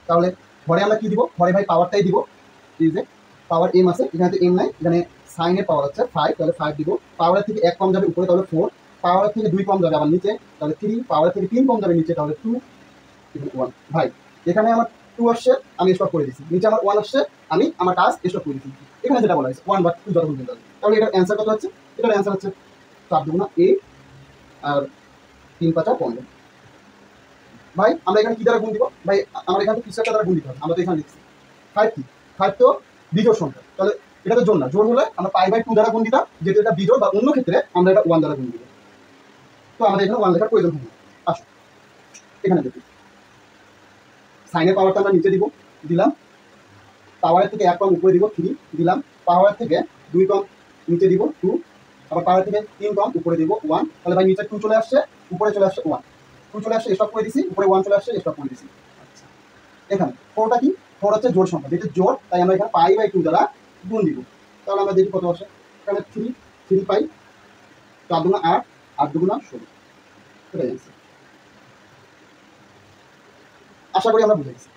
তাহলে ঘরে আমরা কি দিব, ঘরে ভাই পাওয়ারটাই দিব, এই যে পাওয়ার এম আছে, এখানে তো এম নাই, এখানে সাইনের পাওয়ার হচ্ছে 5, তাহলে 5 দিব। পাওয়ারের থেকে 1 কম যাবে উপরে, তাহলে 4। পাওয়ারের থেকে 2 কম যাবে আবার নিচে, তাহলে 3। পাওয়ারের থেকে 3 কম যাবে নিচে, তাহলে 2 1। ভাই এখানে আমার 2 আসছে, আমি স্টপ করে দিচ্ছি, নিচে আমার 1 আসছে, আমি আমার কাজ স্টপ করে দিচ্ছি। এখানে যেটা বলা হয়েছে 1 বা 2 যতক্ষণ পর্যন্ত, তাহলে এটার অ্যান্সার কত হচ্ছে? এটার অ্যান্সার হচ্ছে 4 দুগুণা 8 আর 3 5 15। ভাই আমরা এখানে কি দ্বারা গুণ দিব? ভাই আমরা এখানে কিছু একটা দ্বারা গুণ দিতে হবে, আমরা তো এখানে লিখছি 5 কি 5 তো বিজোড় সংখ্যা, তাহলে এটা তো জোড় না, জোড় হলে আমরা π/2 দ্বারা গুণ দিতাম, যেহেতু এটা বিজোড় বা অন্য ক্ষেত্রে আমরা এটা 1 দ্বারা গুণ দিব, তো আমাদের এখানে 1 লেখার প্রয়োজন হবে না। আসো এখানে দেখি, সাইনের পাওয়ারটা আমরা নিচে দিব, দিলাম। পাওয়ারের থেকে 1 কম উপরে দিব 3, দিলাম। পাওয়ারের থেকে 2 কম নিচে দিব 2, আবার পাওয়ার থেকে 3 কম উপরে দিব 1, তাহলে ভাই নিচে 2 চলে আসছে, উপরে চলে আসছে 1। 2 চলে আসছে, স্টপ করে দিছি, উপরে 1 চলে আসছে, স্টপ করে দিছি। আচ্ছা এখানে 4টা কি? 4 হচ্ছে জোড় সংখ্যা, যেটা জোড়, তাই আমরা এখানে π/2 দ্বারা গুণ দিব। তাহলে আমরা দেখি কত আসে, এখানে 3 পাই, 4 দুগুণা 8, 8 দুগুণা 16। এটাই আনসার। আশা করি আমরা বুঝে গেছি।